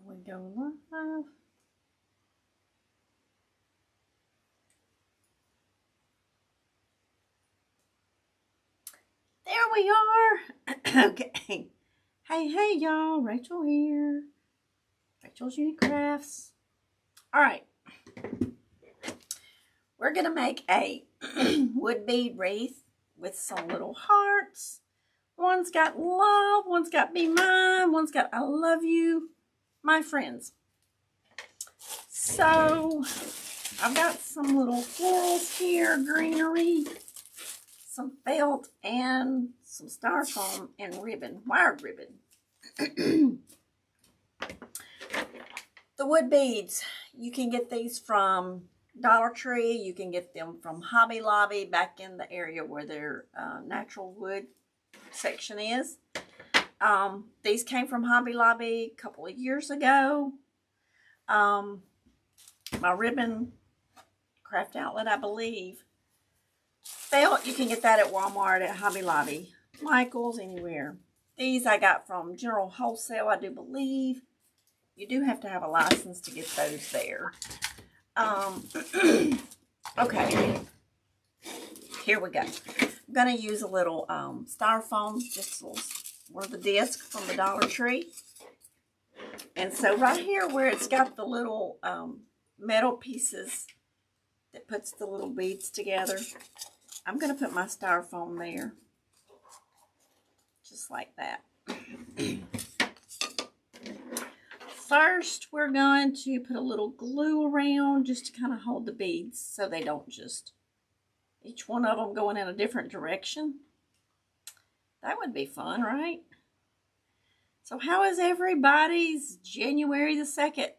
we go live. There we are. Okay. Hey, y'all. Rachel here. Rachelsuniquecrafts. All right. We're going to make a wood bead wreath with some little hearts. One's got love. One's got be mine. One's got I love you, my friends. So I've got some little florals here, greenery, some felt, and some styrofoam and ribbon, wired ribbon. The wood beads, you can get these from Dollar Tree. You can get them from Hobby Lobby back in the area where their natural wood section is. These came from Hobby Lobby a couple of years ago. My ribbon craft outlet, I believe. Felt, you can get that at Walmart, at Hobby Lobby, Michael's, anywhere. These I got from General Wholesale, I do believe. You do have to have a license to get those there. Okay, here we go. I'm going to use a little styrofoam, just one of the discs from the Dollar Tree. And so right here where it's got the little metal pieces that puts the little beads together, I'm going to put my styrofoam there. Just like that. First, we're going to put a little glue around just to kind of hold the beads so they don't just, each one of them going in a different direction. That would be fun, right? So how is everybody's January the 2nd?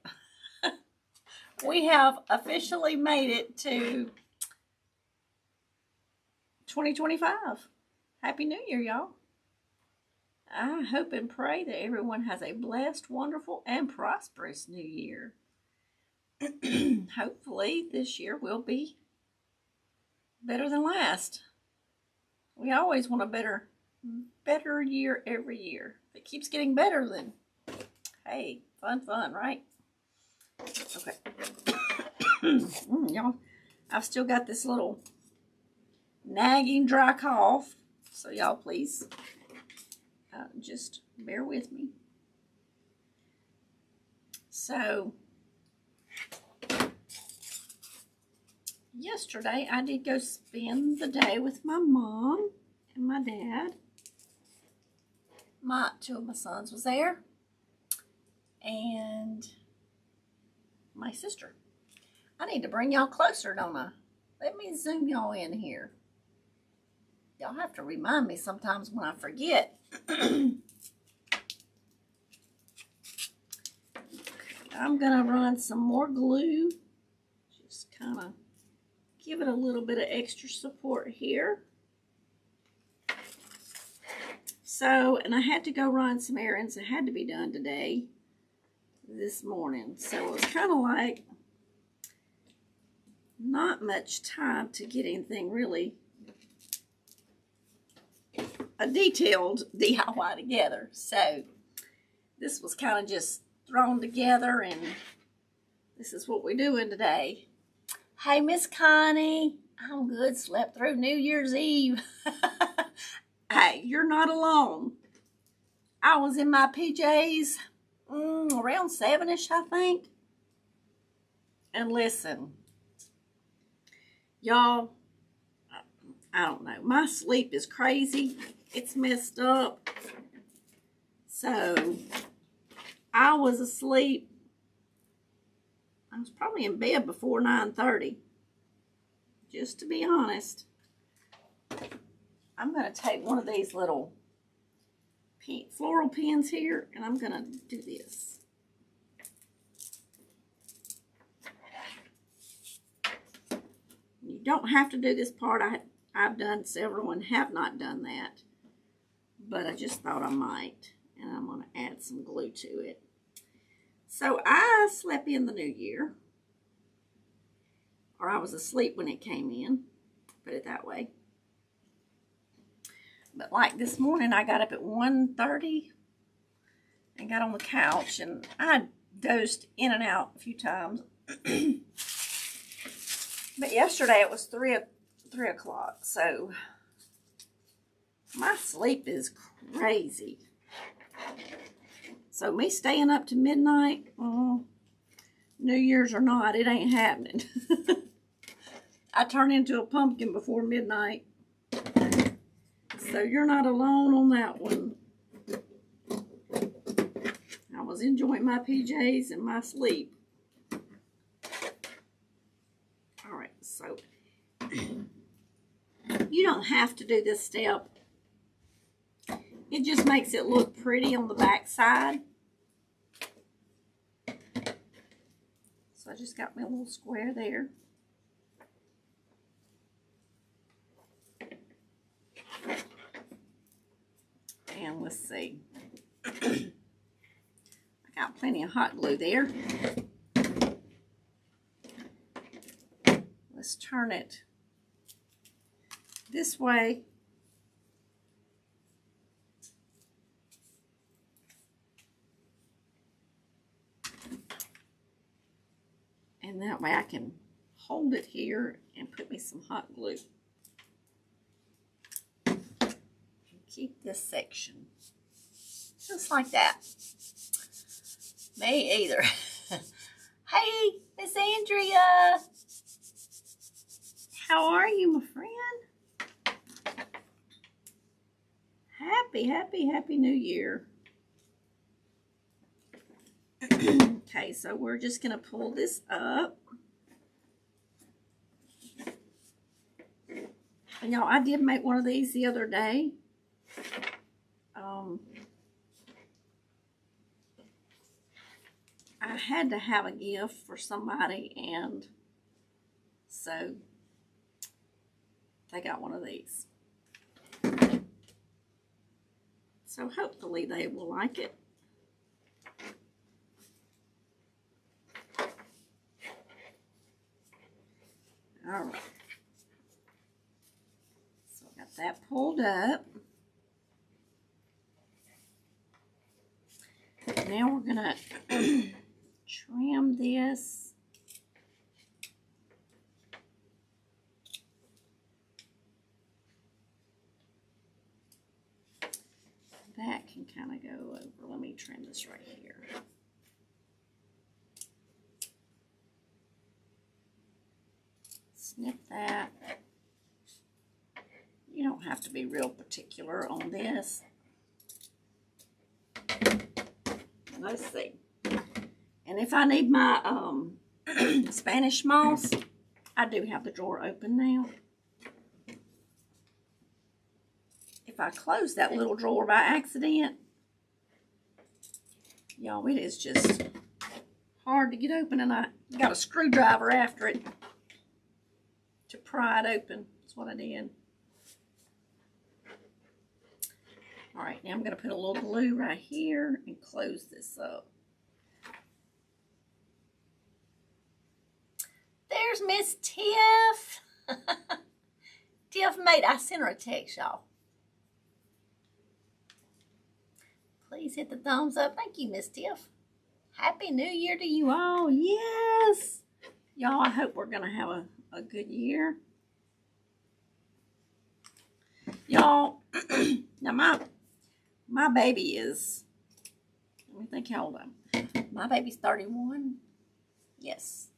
We have officially made it to 2025. Happy New Year, y'all. I hope and pray that everyone has a blessed, wonderful, and prosperous new year. Hopefully, this year will be better than last. We always want a better year every year. If it keeps getting better, then, hey, fun, right? Okay. Y'all, I've still got this little nagging dry cough, so y'all please just bear with me. So yesterday I did go spend the day with my mom and my dad. Two of my sons was there, and my sister. I need to bring y'all closer, don't I? Let me zoom y'all in here. Y'all have to remind me sometimes when I forget. I'm going to run some more glue. Just kind of give it a little bit of extra support here. So, and I had to go run some errands that had to be done today, this morning. So it was kind of like not much time to get anything really a detailed DIY together. So this was kind of just thrown together, and this is what we're doing today. Hey, Miss Connie. I'm good. Slept through New Year's Eve. Hey, you're not alone. I was in my PJs around 7-ish, I think. And listen, y'all, I don't know. My sleep is crazy. It's messed up. So I was asleep. I was probably in bed before 9:30. Just to be honest. I'm going to take one of these little floral pins here, and I'm going to do this. You don't have to do this part. I've done several and have not done that, but I just thought I might, and I'm going to add some glue to it. So I slept in the new year, or I was asleep when it came in, put it that way. But like this morning, I got up at 1:30, and got on the couch, and I dozed in and out a few times. But yesterday it was 3 o'clock, so my sleep is crazy. So me staying up to midnight, New Year's or not, it ain't happening. I turn into a pumpkin before midnight. So you're not alone on that one. I was enjoying my PJs and my sleep. Alright, so you don't have to do this step. It just makes it look pretty on the back side. So I just got me a little square there. And let's see. I got plenty of hot glue there. Let's turn it this way. And that way I can hold it here and put me some hot glue. And keep this section just like that. Me either. Hey, Miss Andrea. How are you, my friend? Happy New Year. Okay, so we're just going to pull this up. And y'all, I did make one of these the other day. I had to have a gift for somebody, and so they got one of these. So hopefully they will like it. All right. So I got that pulled up. Now we're gonna trim this. That can kind of go over. Let me trim this right here. Snip that. You don't have to be real particular on this. Let's see. And if I need my Spanish moss, I do have the drawer open now. If I close that little drawer by accident, y'all, it is just hard to get open, and I got a screwdriver after it to pry it open. That's what I did. All right, now I'm going to put a little glue right here and close this up. There's Miss Tiff. Tiff made, I sent her a text, y'all. Please hit the thumbs up. Thank you, Miss Tiff. Happy New Year to you all. Yes. Y'all, I hope we're going to have a good year. Y'all, now my baby is, let me think how old I am. My baby's 31. Yes.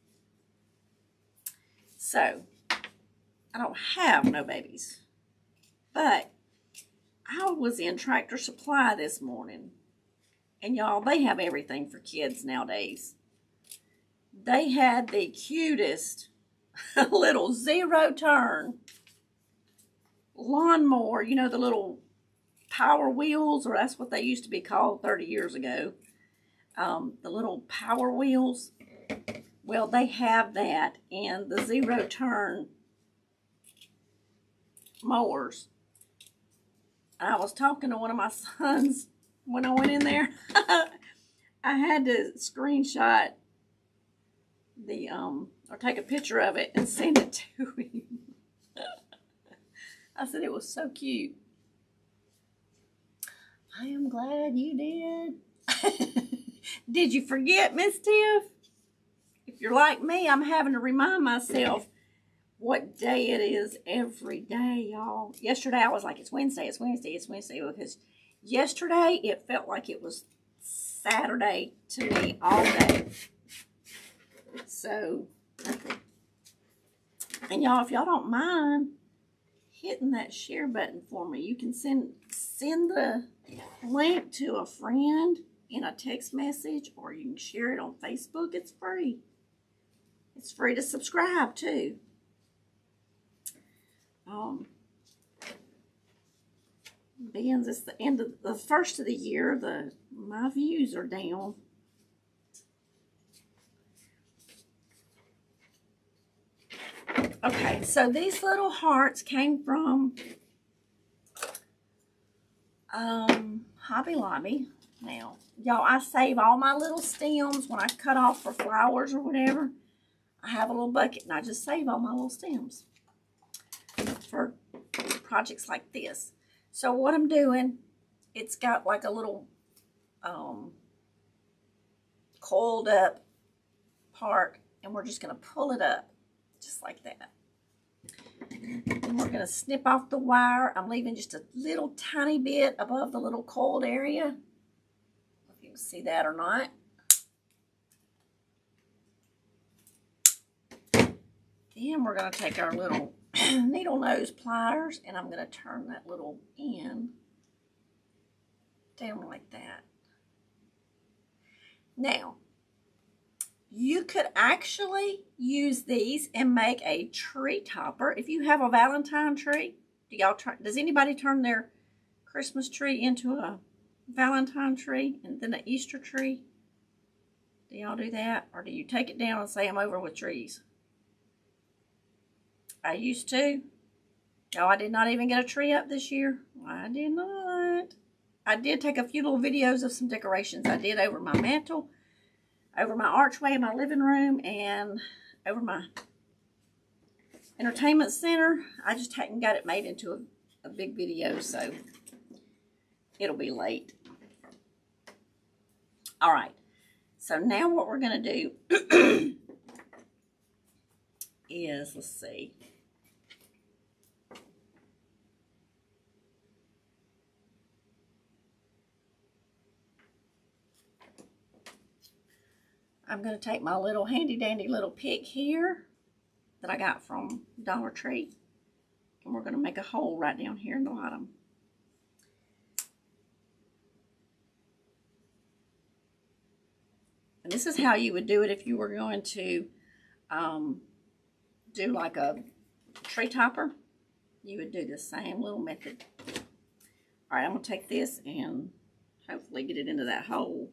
So, I don't have no babies. But I was in Tractor Supply this morning. And y'all, they have everything for kids nowadays. They had the cutest little zero-turn lawnmower. You know, the little power wheels, or that's what they used to be called 30 years ago. The little power wheels. Well, they have that in the zero-turn mowers. I was talking to one of my sons when I went in there. I had to screenshot the, or take a picture of it and send it to him. I said it was so cute. I am glad you did. Did you forget, Miss Tiff? If you're like me, I'm having to remind myself what day it is every day, y'all. Yesterday, I was like, it's Wednesday, it's Wednesday, it's Wednesday, because yesterday, it felt like it was Saturday to me all day. So, and y'all, if y'all don't mind hitting that share button for me, you can send the link to a friend in a text message, or you can share it on Facebook. It's free. It's free to subscribe too. Being it's the end of the first of the year, my views are down. Okay, so these little hearts came from Hobby Lobby. Now, y'all, I save all my little stems when I cut off for flowers or whatever. I have a little bucket and I just save all my little stems for projects like this. So what I'm doing, it's got like a little coiled up part, and we're just going to pull it up just like that. And we're going to snip off the wire. I'm leaving just a little tiny bit above the little coiled area. If you can see that or not. Then we're going to take our little needle nose pliers, and I'm going to turn that little end down like that. Now, you could actually use these and make a tree topper. If you have a Valentine tree, does anybody turn their Christmas tree into a Valentine tree and then an Easter tree? Do y'all do that? Or do you take it down and say, I'm over with trees? I used to. Oh, I did not even get a tree up this year. I did not. I did take a few little videos of some decorations I did over my mantle, over my archway in my living room, and over my entertainment center. I just hadn't got it made into a big video, so it'll be late. All right. So now what we're going to do is, let's see. I'm going to take my little handy dandy little pick here that I got from Dollar Tree, and we're going to make a hole right down here in the bottom. And this is how you would do it if you were going to do like a tree topper. You would do the same little method. All right, I'm going to take this and hopefully get it into that hole.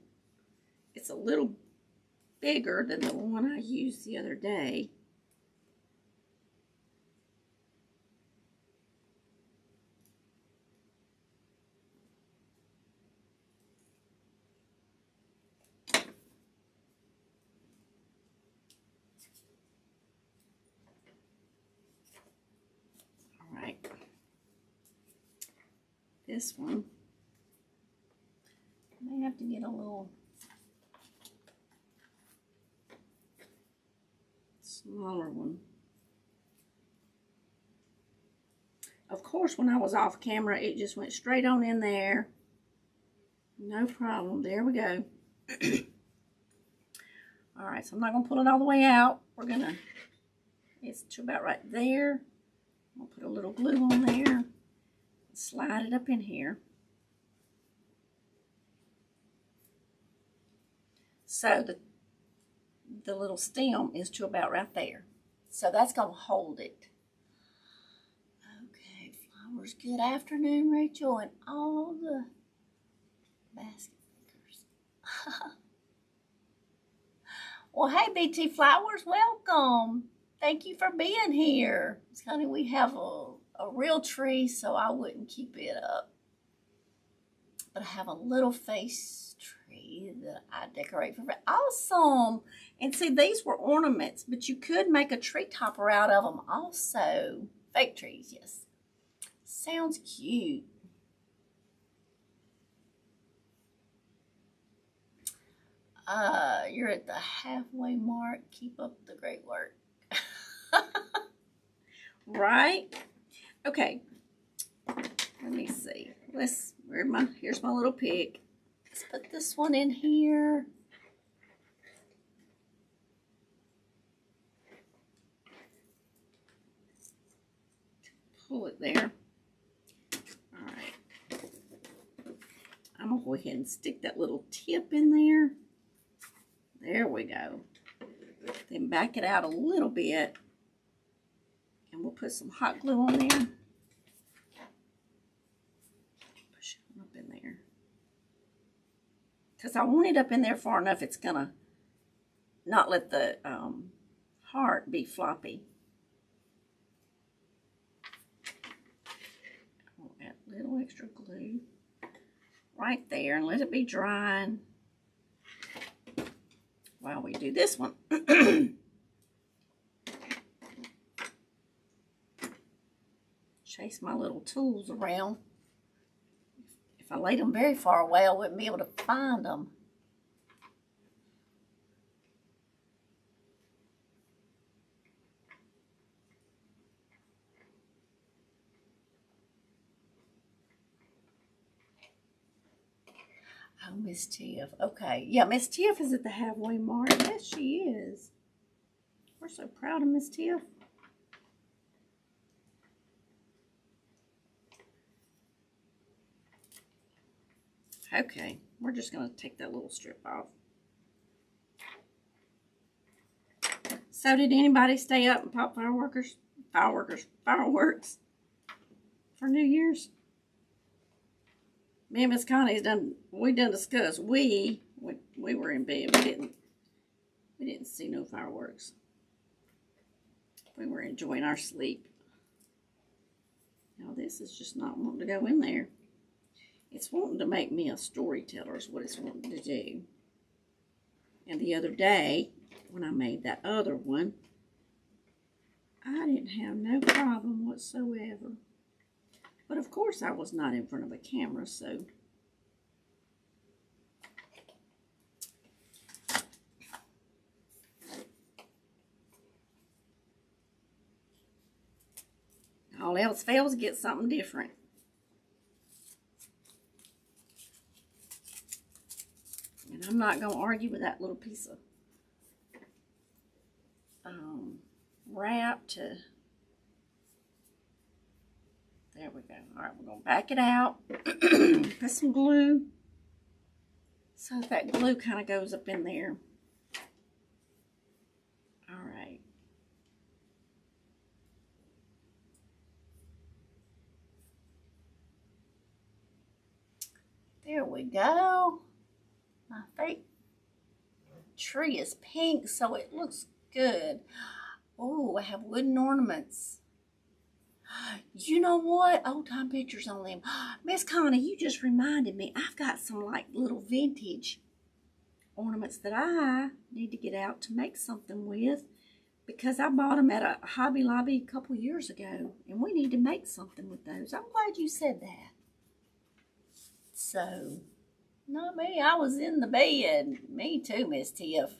It's a little bigger than the one I used the other day. All right. This one, I may have to get a little smaller one. Of course, when I was off camera, it just went straight on in there. No problem. There we go. All right, so I'm not going to pull it all the way out. We're going to, it's to about right there. I'll put a little glue on there and slide it up in here. So the little stem is to about right there. So that's going to hold it. Okay, flowers. Good afternoon, Rachel, and all the basket makers. Well, hey, BT Flowers, welcome. Thank you for being here. Honey, we have a real tree, so I wouldn't keep it up. But I have a little face tree that I decorate for. Awesome. And see, these were ornaments, but you could make a tree topper out of them also. Fake trees, yes. Sounds cute. You're at the halfway mark. Keep up the great work. Right? Okay. Let me see. Here's my little pick. Let's put this one in here. Pull it there. All right. I'm going to go ahead and stick that little tip in there. There we go. Then back it out a little bit. And we'll put some hot glue on there. Push it up in there. Because I want it up in there far enough, it's going to not let the heart be floppy. I'll add a little extra glue right there and let it be drying while we do this one. Chase my little tools around. If I laid them very far away, I wouldn't be able to find them. Oh, Miss Tiff. Okay. Yeah, Miss Tiff is at the halfway mark. Yes, she is. We're so proud of Miss Tiff. Okay, we're just going to take that little strip off. So did anybody stay up and pop fireworks for New Year's? Me and Miss Connie's we done discussed. We were in bed. We didn't see no fireworks. We were enjoying our sleep. Now this is just not wanting to go in there. It's wanting to make me a storyteller is what it's wanting to do. And the other day, when I made that other one, I didn't have no problem whatsoever. But of course I was not in front of a camera, so. All else fails, get something different. And I'm not going to argue with that little piece of wrap to... There we go. All right, we're going to back it out. Put some glue. So that glue kind of goes up in there. All right. There we go. My fake tree is pink, so it looks good. Oh, I have wooden ornaments. You know what? Old time pictures on them. Miss Connie, you just reminded me. I've got some like little vintage ornaments that I need to get out to make something with because I bought them at a Hobby Lobby a couple years ago, and we need to make something with those. I'm glad you said that. So, not me. I was in the bed. Me too, Miss Tiff.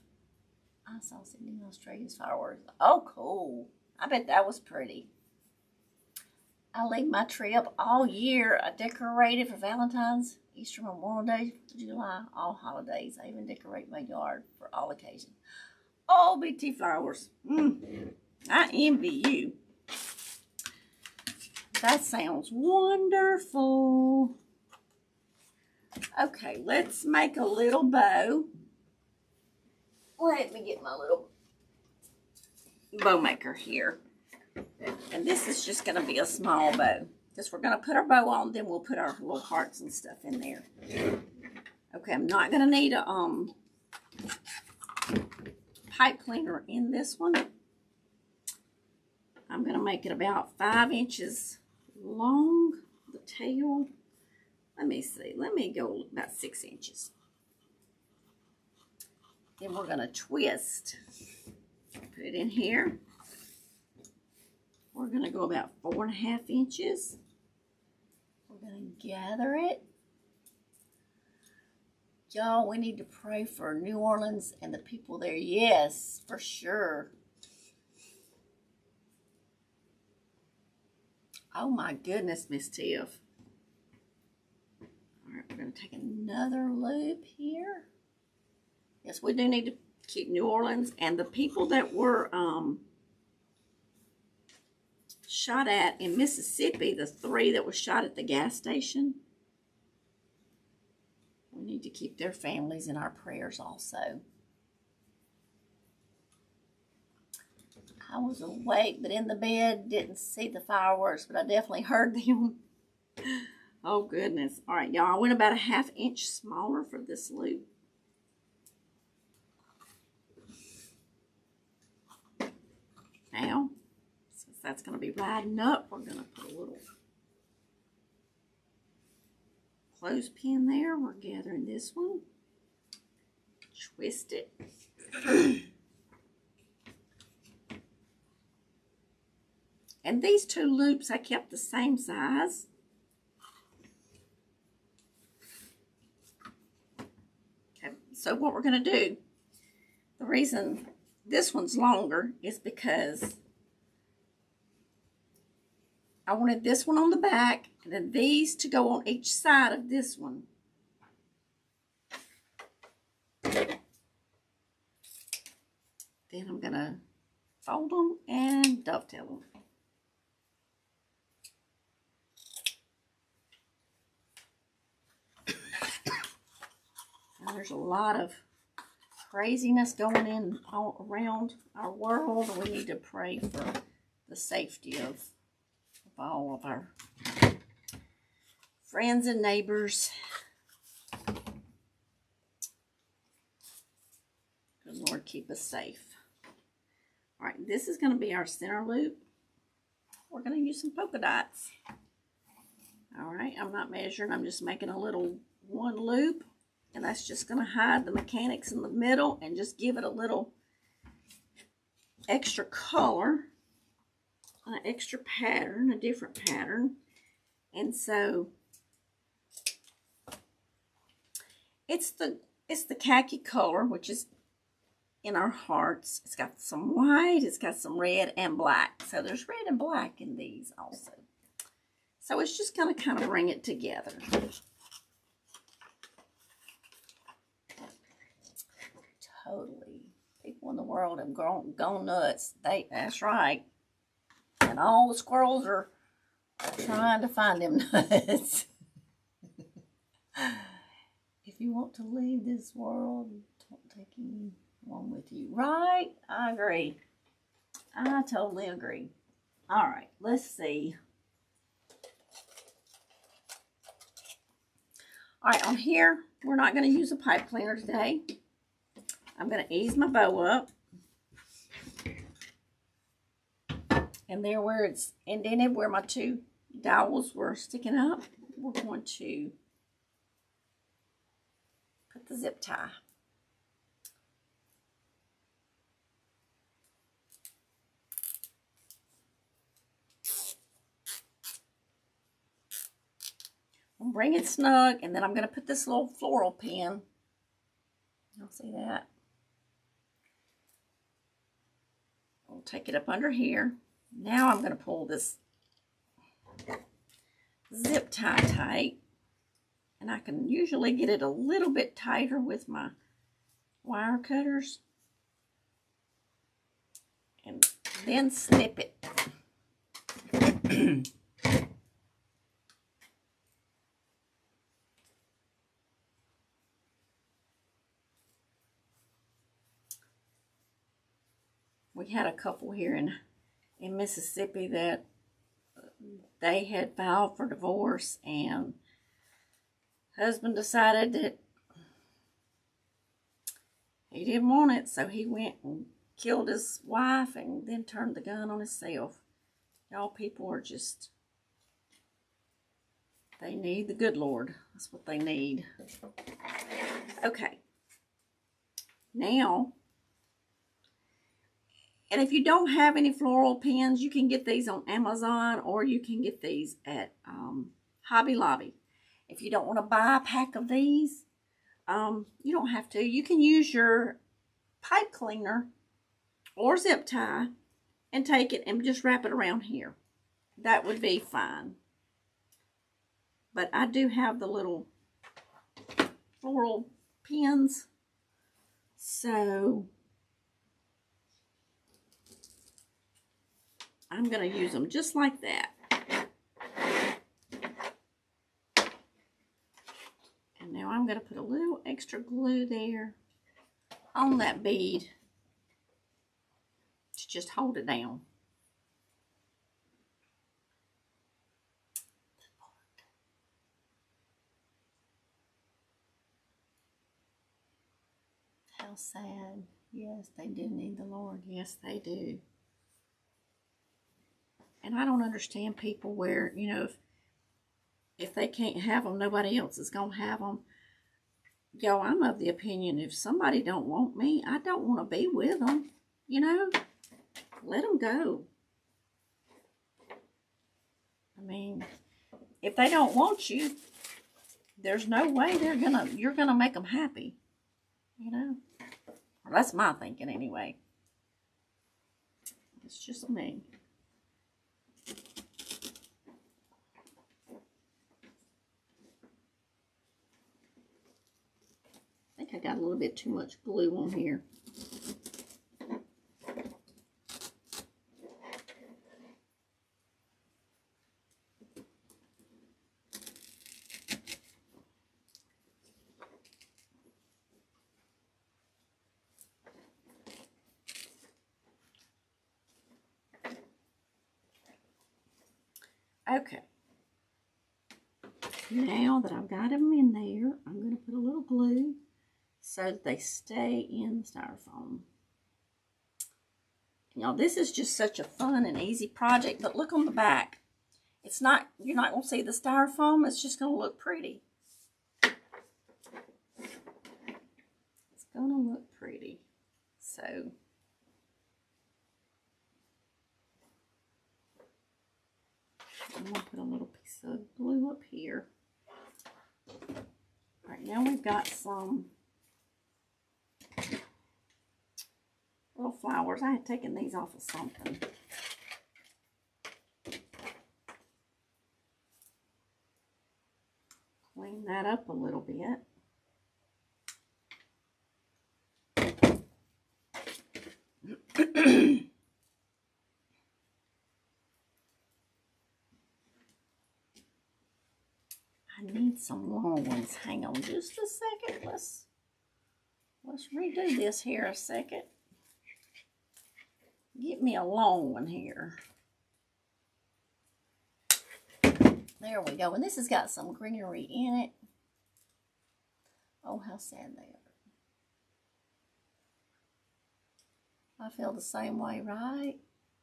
I saw Sydney Australia's fireworks. Oh, cool. I bet that was pretty. I leave my tree up all year. I decorated for Valentine's, Easter, Memorial Day, July, all holidays. I even decorate my yard for all occasions. Oh, BT flowers. I envy you. That sounds wonderful. Okay, let's make a little bow. Let me get my little bow maker here. And this is just going to be a small bow. Because we're going to put our bow on, then we'll put our little hearts and stuff in there. Okay, I'm not going to need a pipe cleaner in this one. I'm going to make it about 5 inches long, the tail. Let me see. Let me go about 6 inches. Then we're going to twist. Put it in here. We're going to go about 4.5 inches. We're going to gather it. Y'all, we need to pray for New Orleans and the people there. Yes, for sure. Oh my goodness, Miss Tiff. All right, we're going to take another loop here. Yes, we do need to keep New Orleans and the people that were shot at in Mississippi, the 3 that were shot at the gas station. We need to keep their families in our prayers also. I was awake, but in the bed, didn't see the fireworks, but I definitely heard them. Oh, goodness. All right, y'all, I went about a 1/2 inch smaller for this loop. Now, since that's going to be riding up, we're going to put a little clothespin there. We're gathering this one. Twist it. And these 2 loops, I kept the same size. Okay, so what we're going to do, the reason this one's longer is because I wanted this one on the back and then these to go on each side of this one. Then I'm going to fold them and dovetail them. Now, there's a lot of craziness going in all around our world. We need to pray for the safety of all of our friends and neighbors. Good Lord, keep us safe. All right, this is going to be our center loop. We're going to use some polka dots. All right, I'm not measuring. I'm just making a little 1 loop. And that's just going to hide the mechanics in the middle and just give it a little extra color, an extra pattern, a different pattern. And so it's the khaki color, which is in our hearts. It's got some white, it's got some red and black. So there's red and black in these also. So it's just going to kind of bring it together. Totally. People in the world have gone nuts. That's right. And all the squirrels are trying to find them nuts. If you want to leave this world, don't take anyone with you. Right? I agree. I totally agree. All right, let's see. All right, on here, we're not going to use a pipe cleaner today. I'm going to ease my bow up. And there where it's indented, where my 2 dowels were sticking up, we're going to put the zip tie. I'll bring it snug, and then I'm going to put this little floral pin. You'll see that. I'll take it up under here. Now I'm going to pull this zip tie tight. And I can usually get it a little bit tighter with my wire cutters. And then snip it. We had a couple here in Mississippi that they had filed for divorce, and husband decided that he didn't want it, so he went and killed his wife and then turned the gun on himself. Y'all, people are just, they need the good Lord. That's what they need. Okay. Now, and if you don't have any floral pins, you can get these on Amazon, or you can get these at Hobby Lobby. If you don't want to buy a pack of these, you don't have to. You can use your pipe cleaner or zip tie and take it and just wrap it around here. That would be fine. But I do have the little floral pins, so I'm going to use them just like that. And now I'm going to put a little extra glue there on that bead to just hold it down. How sad. Yes, they do need the Lord. Yes, they do. And I don't understand people where, you know, if they can't have them, nobody else is going to have them. Yo, I'm of the opinion if somebody don't want me, I don't want to be with them. You know, let them go. I mean, if they don't want you, there's no way you're gonna make them happy. You know, well, that's my thinking anyway. It's just me. I think I got a little bit too much glue on here. Okay. Now that I've got them in there, I'm going to put a little glue so that they stay in the styrofoam. Now, this is just such a fun and easy project, but look on the back. It's not, you're not going to see the styrofoam. It's just going to look pretty. It's going to look pretty. So, I'm going to put a little piece of glue up here. All right, now we've got some little flowers. I had taken these off of something. Clean that up a little bit. I need some long ones. Hang on just a second. Let's redo this here a second. Get me a long one here. There we go. And this has got some greenery in it. Oh, how sad they are. I feel the same way, right?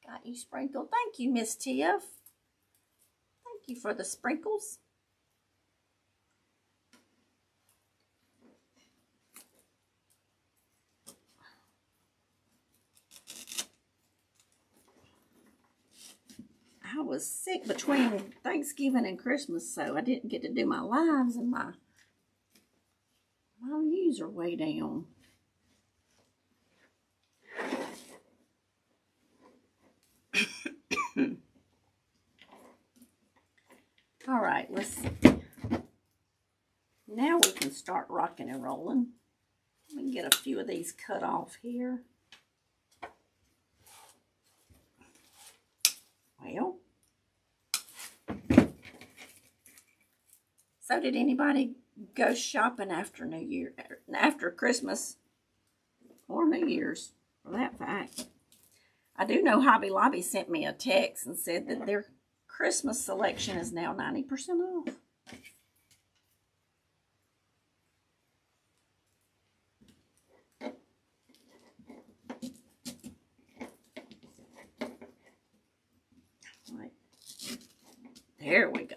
Got you sprinkled. Thank you, Miss Tiff. Thank you for the sprinkles. I was sick between Thanksgiving and Christmas, so I didn't get to do my lives, and my views are way down. All right, let's see. Now we can start rocking and rolling. We can get a few of these cut off here. Well, so did anybody go shopping after New Year, after Christmas, or New Year's, for that fact? I do know Hobby Lobby sent me a text and said that their Christmas selection is now 90% off. Right. There we go.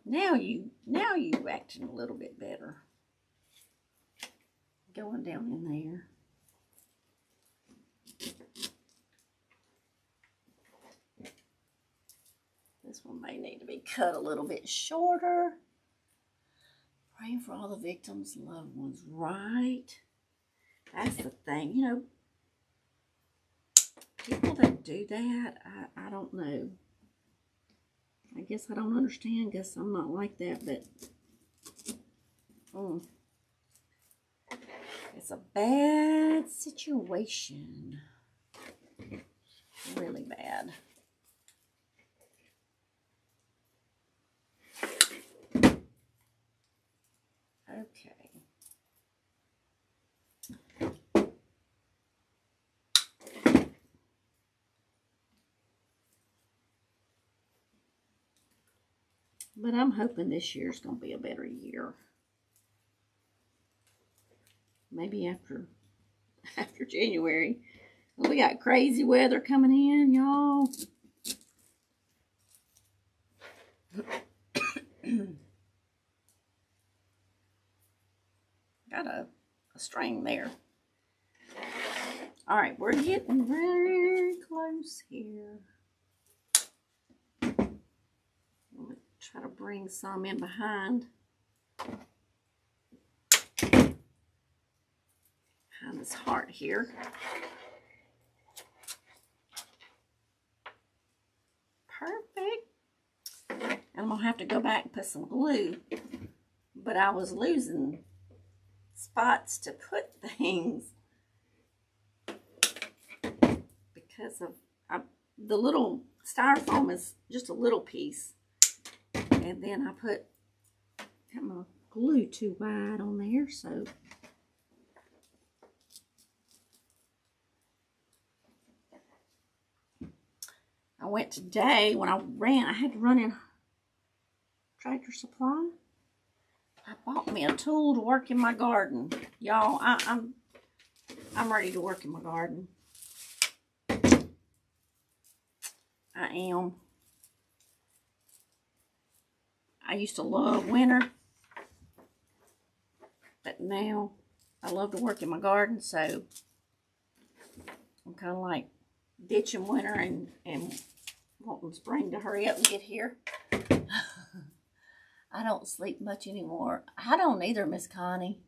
Now you acting a little bit better. Going down in there. This one may need to be cut a little bit shorter. Praying for all the victims' loved ones, right? That's the thing. You know, people that do that, I don't know. I guess I don't understand. Guess I'm not like that, but it's a bad situation. Really bad. Okay. But I'm hoping this year's going to be a better year. Maybe after January. We got crazy weather coming in, y'all. Got a string there. All right, we're getting very close here. I'm going to try to bring some in behind. Behind this heart here. Perfect. And I'm going to have to go back and put some glue. But I was losing spots to put things because of the little styrofoam is just a little piece. And then I got my glue too wide on there, so I went today when I had to run in Tractor Supply. I bought me a tool to work in my garden. Y'all, I'm ready to work in my garden. I am. I used to love winter, but now I love to work in my garden, so I'm kind of like ditching winter and wanting spring to hurry up and get here. I don't sleep much anymore. I don't either, Miss Connie.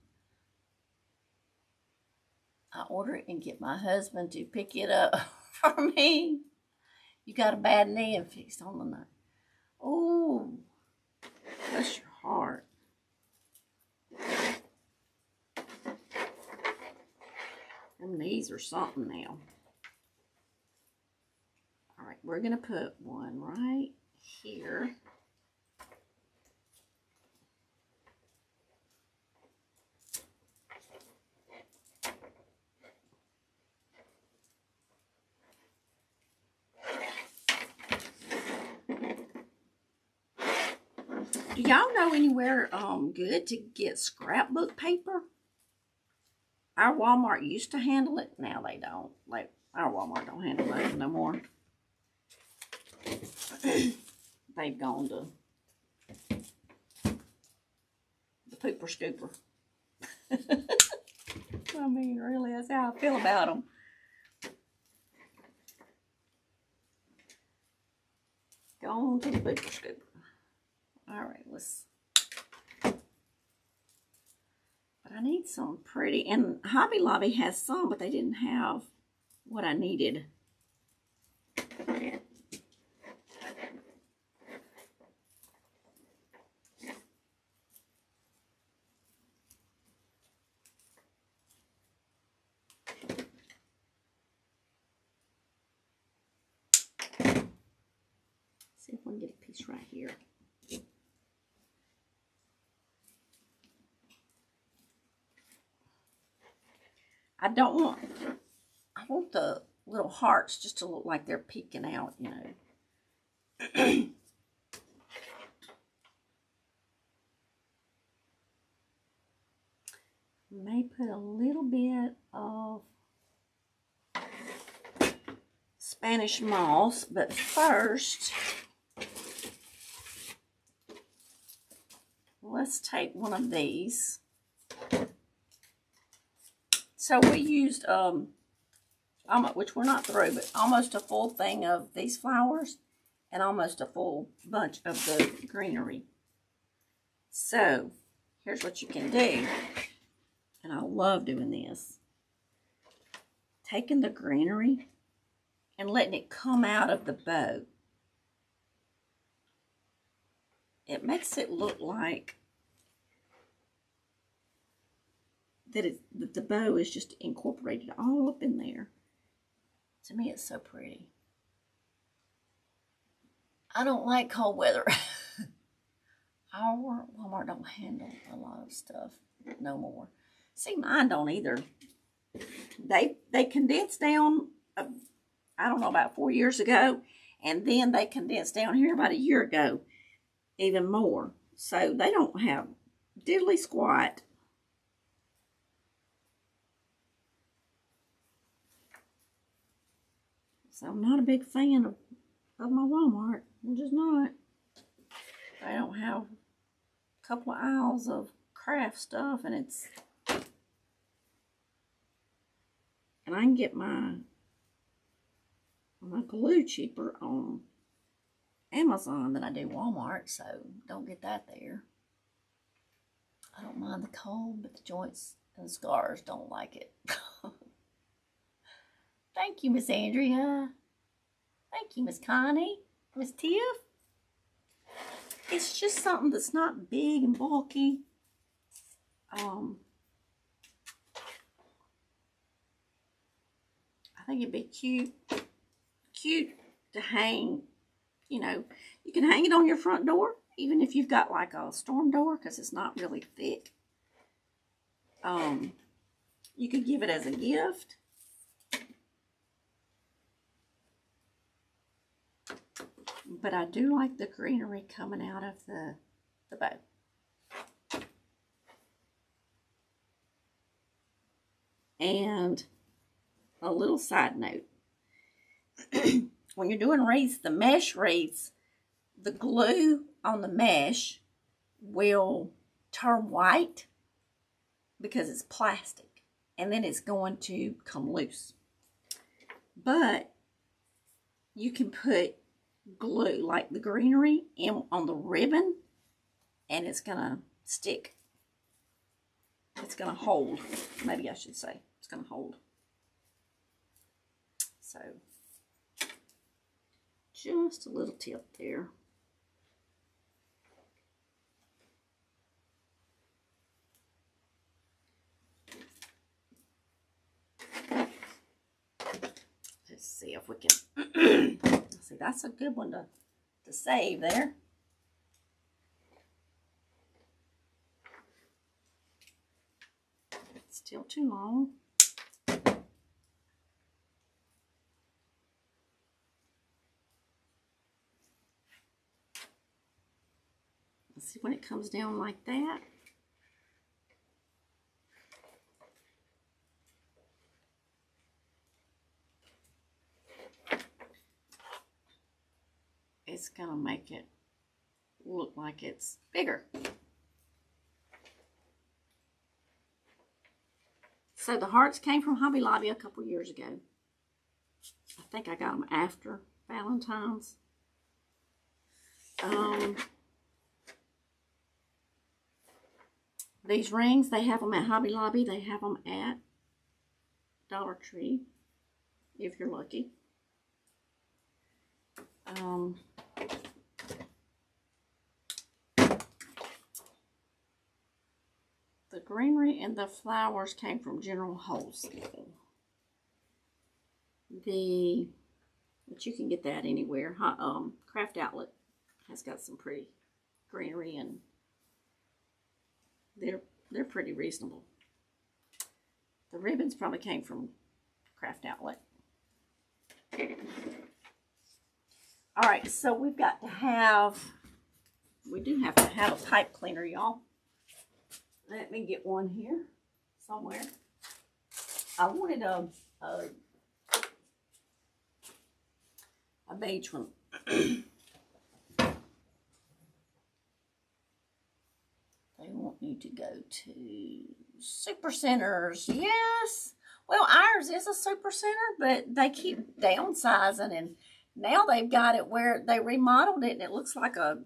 I order it and get my husband to pick it up for me. You got a bad knee and fixed on the night. Oh, bless your heart. Them knees are something now. All right, we're going to put one right here. Do y'all know anywhere good to get scrapbook paper? Our Walmart used to handle it. Now they don't. Like, our Walmart don't handle those no more. They've gone to the pooper scooper. I mean, really, that's how I feel about them. Gone to the pooper scooper. All right, but I need some pretty, and Hobby Lobby has some, but they didn't have what I needed. See if we can get a piece right here. I want the little hearts just to look like they're peeking out, you know. May put a little bit of Spanish moss, but first, let's take one of these. So we used, which we're not through, but almost a full thing of these flowers and almost a full bunch of the greenery. So here's what you can do. And I love doing this. Taking the greenery and letting it come out of the bow. It makes it look like that the bow is just incorporated all up in there. To me, it's so pretty. I don't like cold weather. Our Walmart don't handle a lot of stuff no more. See, mine don't either. They condensed down, I don't know, about 4 years ago, and then they condensed down here about a year ago, even more. So they don't have diddly squat. So I'm not a big fan of my Walmart. I'm just not. They don't have a couple of aisles of craft stuff, and I can get my glue cheaper on Amazon than I do Walmart, so don't get that there. I don't mind the cold, but the joints and scars don't like it. Thank you, Miss Andrea. Thank you, Miss Connie. Miss Tiff. It's just something that's not big and bulky. I think it'd be cute to hang. You know, you can hang it on your front door, even if you've got like a storm door, because it's not really thick. You could give it as a gift. But I do like the greenery coming out of the bow. And a little side note. When you're doing wreaths, the mesh wreaths, the glue on the mesh will turn white because it's plastic. And then it's going to come loose. But you can put glue, like the greenery, on the ribbon, and it's gonna stick. It's gonna hold. Maybe I should say it's gonna hold. So just a little tip there. Let's see if we can. See, that's a good one to save there. It's still too long. Let's see when it comes down like that. It's going to make it look like it's bigger. So the hearts came from Hobby Lobby a couple years ago. I think I got them after Valentine's. These rings, they have them at Hobby Lobby. They have them at Dollar Tree, if you're lucky. The greenery and the flowers came from General Wholesale. But you can get that anywhere. Craft Outlet has got some pretty greenery, and they're pretty reasonable. The ribbons probably came from Craft Outlet. All right, so we do have to have a pipe cleaner, y'all. Let me get one here somewhere. I wanted a beige one. They want me to go to super centers. Yes. Well, ours is a super center, but they keep downsizing, and now they've got it where they remodeled it, and it looks like a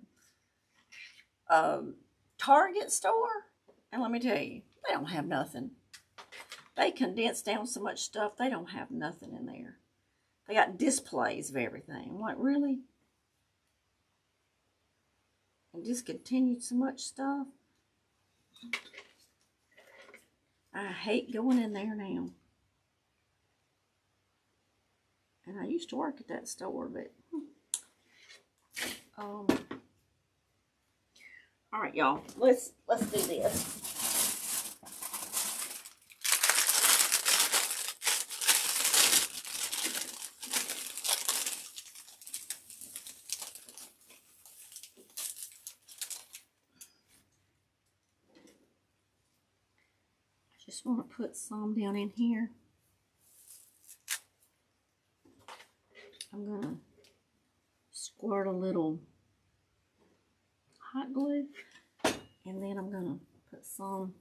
Target store. And let me tell you, they don't have nothing. They condense down so much stuff, they don't have nothing in there. They got displays of everything. I'm like, really? And discontinued so much stuff. I hate going in there now. And I used to work at that store, but all right, y'all. Let's do this. Just want to put some down in here. I'm going to squirt a little hot glue, and then I'm going to put some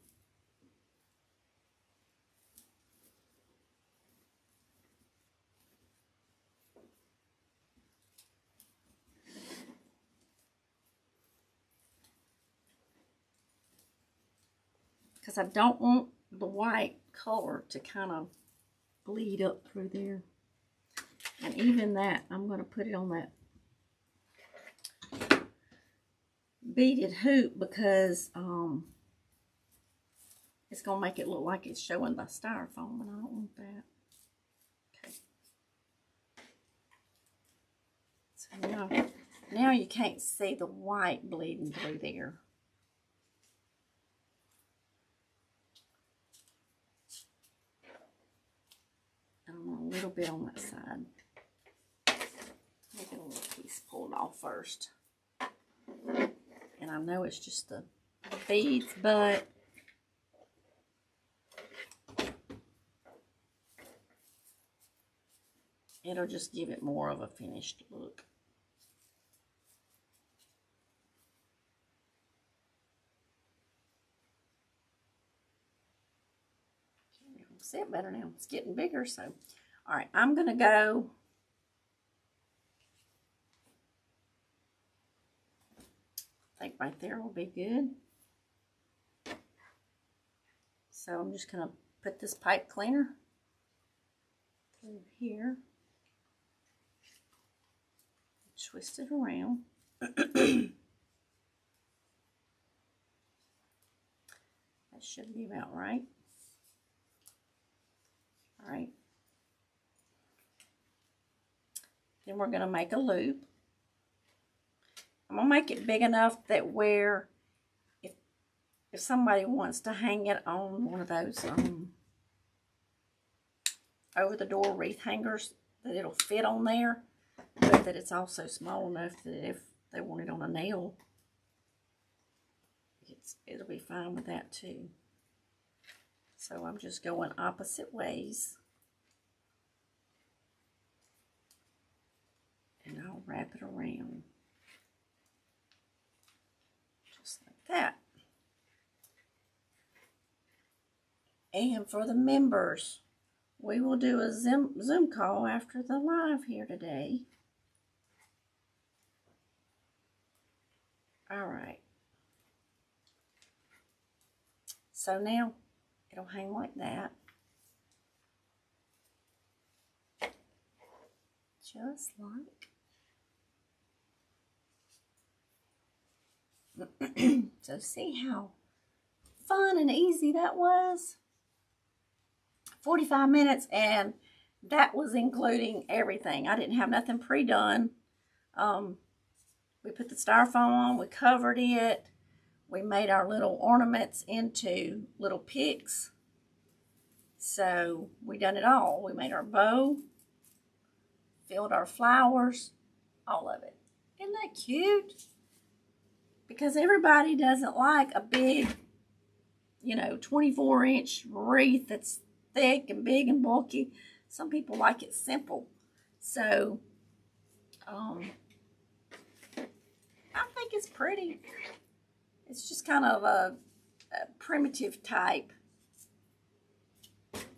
because I don't want the white color to kind of bleed up through there. And even that, I'm going to put it on that beaded hoop because it's going to make it look like it's showing the styrofoam, and I don't want that. Okay. So now you can't see the white bleeding through there. And I want a little bit on that side. Make a little piece pulled off first. And I know it's just the beads, but it'll just give it more of a finished look. Okay, I'll see it better now. It's getting bigger, so. All right, I'm going to go. I think right there will be good. So I'm just going to put this pipe cleaner through here. Twist it around. That should be about right. All right. Then we're going to make a loop. I'm going to make it big enough that where if somebody wants to hang it on one of those over the door wreath hangers, that it'll fit on there, but that it's also small enough that if they want it on a nail, it'll be fine with that too. So I'm just going opposite ways. And I'll wrap it around. Just like that. And for the members, we will do a Zoom call after the live here today. All right. So now it'll hang like that. Just like. So see how fun and easy that was? 45 minutes, and that was including everything. I didn't have nothing pre-done. We put the styrofoam on, we covered it, we made our little ornaments into little picks. So we done it all. We made our bow, filled our flowers, all of it. Isn't that cute? Because everybody doesn't like a big, 24-inch wreath that's thick and big and bulky. Some people like it simple. So, I think it's pretty. It's just kind of a primitive type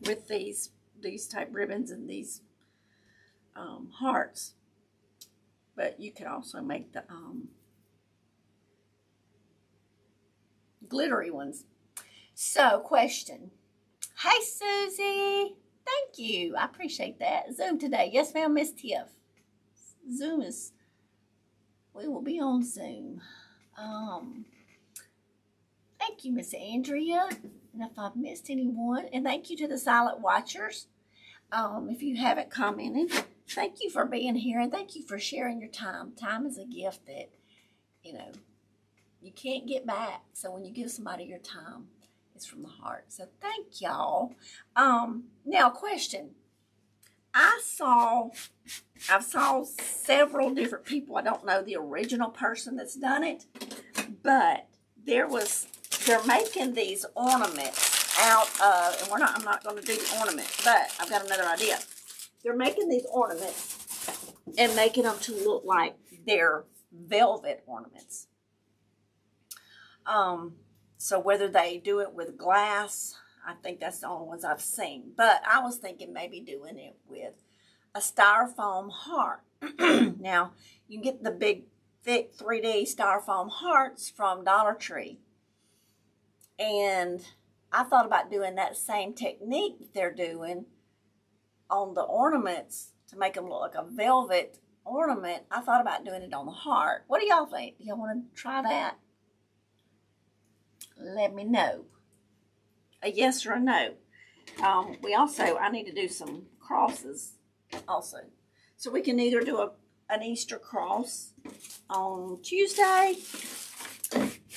with these type ribbons and these hearts. But you could also make the glittery ones. So, question. Hey, Susie. Thank you. I appreciate that. Zoom today. Yes, ma'am, Miss Tiff. Zoom is, we will be on Zoom. Thank you, Miss Andrea. And if I've missed anyone, and thank you to the silent watchers. If you haven't commented, thank you for being here and thank you for sharing your time. Time is a gift that, you know, you can't get back. So when you give somebody your time, it's from the heart. So thank y'all. Now, question. I've saw several different people. I don't know the original person that's done it, but they're making these ornaments out of, and I'm not going to do the ornament, but I've got another idea. They're making these ornaments and making them to look like they're velvet ornaments. So whether they do it with glass, I think that's the only ones I've seen. But I was thinking maybe doing it with a styrofoam heart. Now, you can get the big, thick 3D styrofoam hearts from Dollar Tree. And I thought about doing that same technique that they're doing on the ornaments to make them look like a velvet ornament. I thought about doing it on the heart. What do y'all think? Do y'all want to try that? Let me know. A yes or a no. I need to do some crosses also. So we can either do an Easter cross on Tuesday,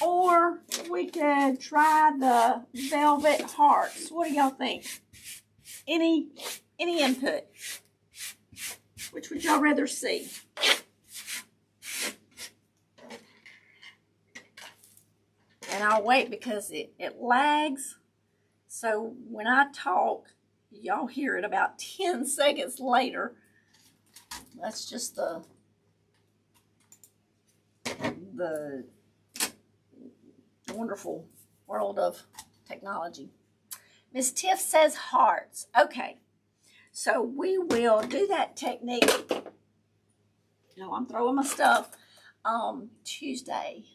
or we could try the velvet hearts. What do y'all think? Any input? Which would y'all rather see? And I'll wait because it lags. So when I talk, y'all hear it about 10 seconds later. That's just the wonderful world of technology. Miss Tiff says hearts. Okay. So we will do that technique. I'm throwing my stuff Tuesday.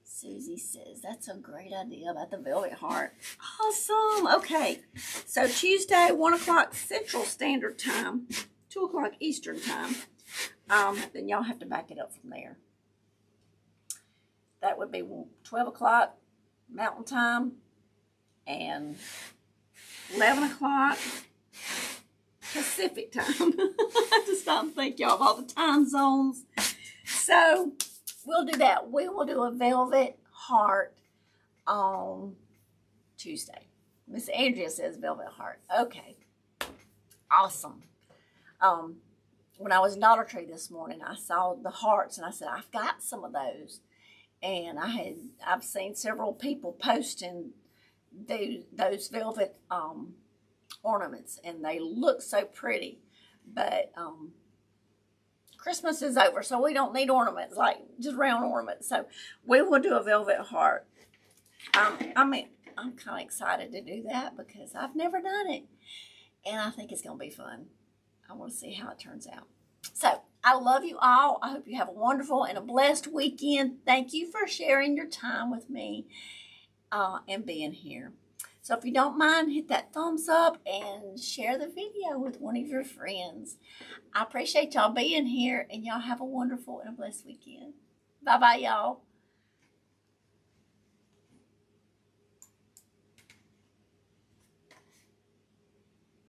Susie says, that's a great idea about the velvet heart. Awesome. Okay. So Tuesday, 1 o'clock Central Standard Time, 2 o'clock Eastern Time. Then y'all have to back it up from there. That would be 12 o'clock Mountain Time and 11 o'clock Pacific Time. I just don't think y'all of all the time zones. So we'll do that. We will do a velvet heart on Tuesday. Miss Andrea says velvet heart. Okay. Awesome. When I was in Dollar Tree this morning, I saw the hearts and I said, I've got some of those. And I've seen several people posting those velvet ornaments, and they look so pretty. But Christmas is over, so we don't need ornaments, like just round ornaments. So we will do a velvet heart. I'm kind of excited to do that because I've never done it, and I think it's going to be fun. I want to see how it turns out. So I love you all. I hope you have a wonderful and a blessed weekend. Thank you for sharing your time with me and being here. So if you don't mind, hit that thumbs up and share the video with one of your friends. I appreciate y'all being here, and y'all have a wonderful and a blessed weekend. Bye-bye, y'all.